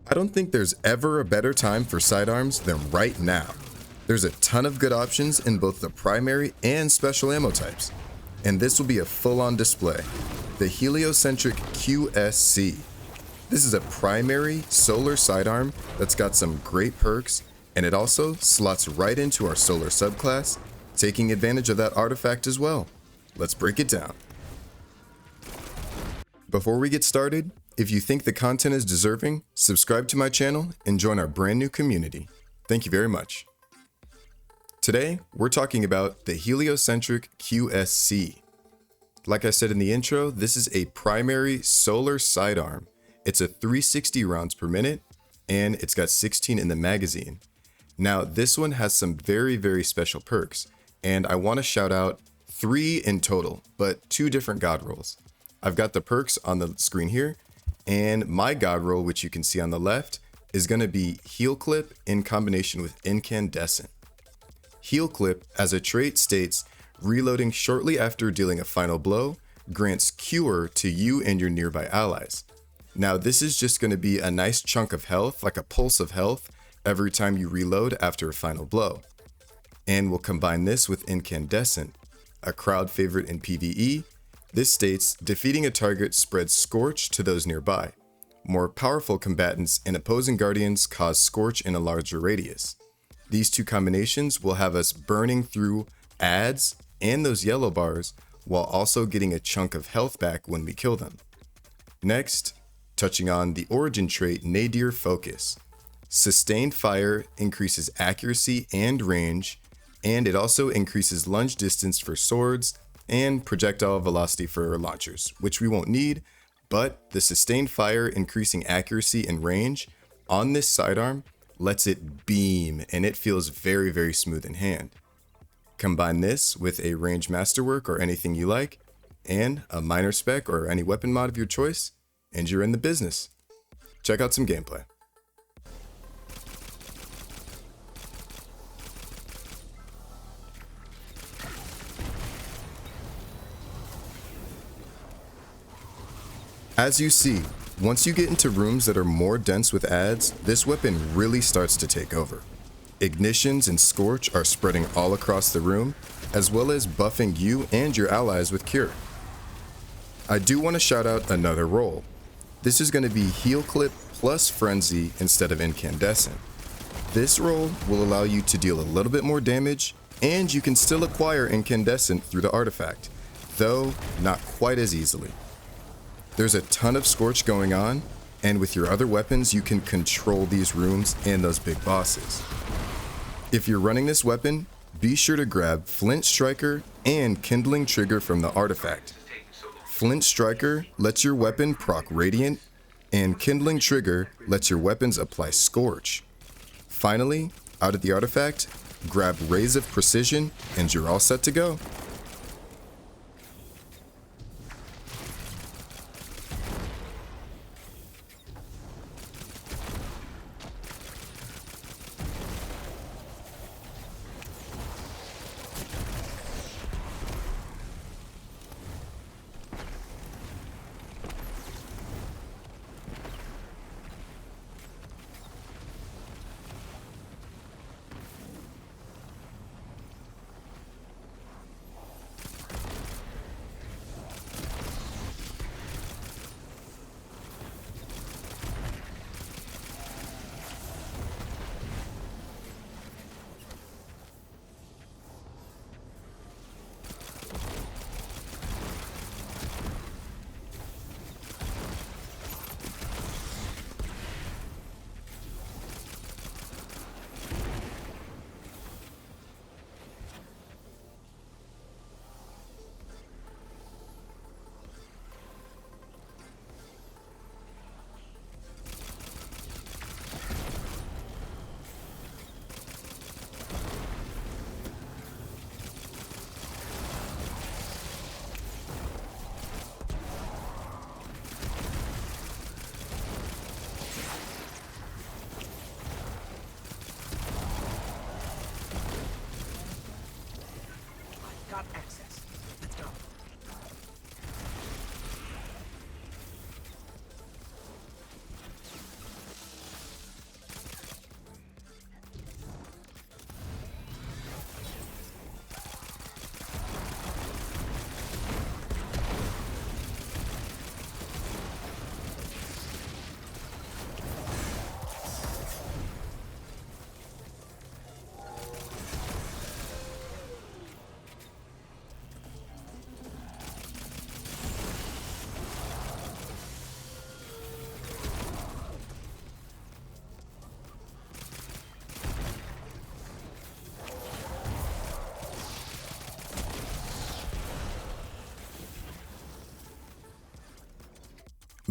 I don't think there's ever a better time for sidearms than right now. There's a ton of good options in both the primary and special ammo types, and this will be a full-on display. The Heliocentric QSC. This is a primary solar sidearm that's got some great perks, and it also slots right into our solar subclass, taking advantage of that artifact as well. Let's break it down. Before we get started, if you think the content is deserving, subscribe to my channel and join our brand new community. Thank you very much. Today, we're talking about the Heliocentric QSC. Like I said in the intro, this is a primary solar sidearm. It's a 360 rounds per minute, and it's got 16 in the magazine. Now, this one has some very, very special perks, and I want to shout out 3 in total, but 2 different god rolls. I've got the perks on the screen here, and my god roll, which you can see on the left, is going to be Heal Clip in combination with Incandescent. Heal Clip, as a trait, states reloading shortly after dealing a final blow grants cure to you and your nearby allies. Now, this is just going to be a nice chunk of health, like a pulse of health, every time you reload after a final blow. And we'll combine this with Incandescent, a crowd favorite in PvE. This states defeating a target spreads Scorch to those nearby. More powerful combatants and opposing guardians cause Scorch in a larger radius. These 2 combinations will have us burning through ads and those yellow bars while also getting a chunk of health back when we kill them. Next, touching on the origin trait Nadir Focus. Sustained fire increases accuracy and range, and it also increases lunge distance for swords and projectile velocity for launchers, which we won't need, but the sustained fire increasing accuracy and range on this sidearm lets it beam, and it feels very, very smooth in hand. Combine this with a range masterwork or anything you like, and a minor spec or any weapon mod of your choice, and you're in the business. Check out some gameplay. As you see, once you get into rooms that are more dense with ads, this weapon really starts to take over. Ignitions and Scorch are spreading all across the room, as well as buffing you and your allies with cure. I do want to shout out another roll. This is going to be Heal Clip plus Frenzy instead of Incandescent. This roll will allow you to deal a little bit more damage, and you can still acquire Incandescent through the artifact, though not quite as easily. There's a ton of Scorch going on, and with your other weapons you can control these rooms and those big bosses. If you're running this weapon, be sure to grab Flint Striker and Kindling Trigger from the artifact. Flint Striker lets your weapon proc Radiant, and Kindling Trigger lets your weapons apply Scorch. Finally, out of the artifact, grab Rays of Precision and you're all set to go.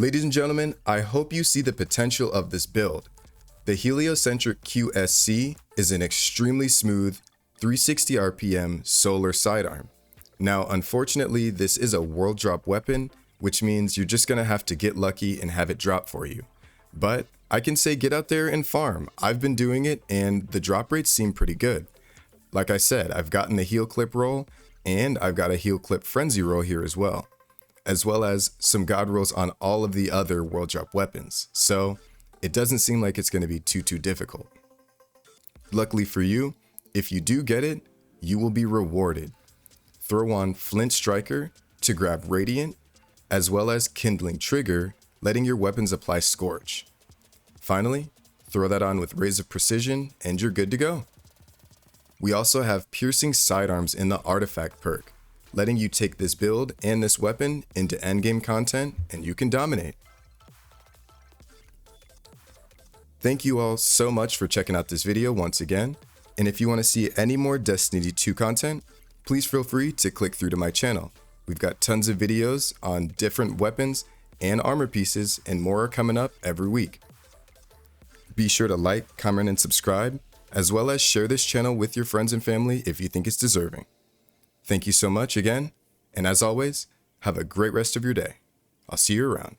Ladies and gentlemen, I hope you see the potential of this build. The Heliocentric QSC is an extremely smooth 360 RPM solar sidearm. Now, unfortunately, this is a world drop weapon, which means you're just gonna have to get lucky and have it drop for you. But I can say get out there and farm. I've been doing it and the drop rates seem pretty good. Like I said, I've gotten the heel clip roll and I've got a heel clip frenzy roll here as well as some god rolls on all of the other world drop weapons. So it doesn't seem like it's gonna be too difficult. Luckily for you, if you do get it, you will be rewarded. Throw on Flint Striker to grab Radiant, as well as Kindling Trigger, letting your weapons apply Scorch. Finally, throw that on with Rays of Precision and you're good to go. We also have Piercing Sidearms in the Artifact perk, letting you take this build and this weapon into endgame content and you can dominate. Thank you all so much for checking out this video once again, and if you want to see any more Destiny 2 content, please feel free to click through to my channel. We've got tons of videos on different weapons and armor pieces, and more are coming up every week. Be sure to like, comment, and subscribe, as well as share this channel with your friends and family if you think it's deserving. Thank you so much again, and as always, have a great rest of your day. I'll see you around.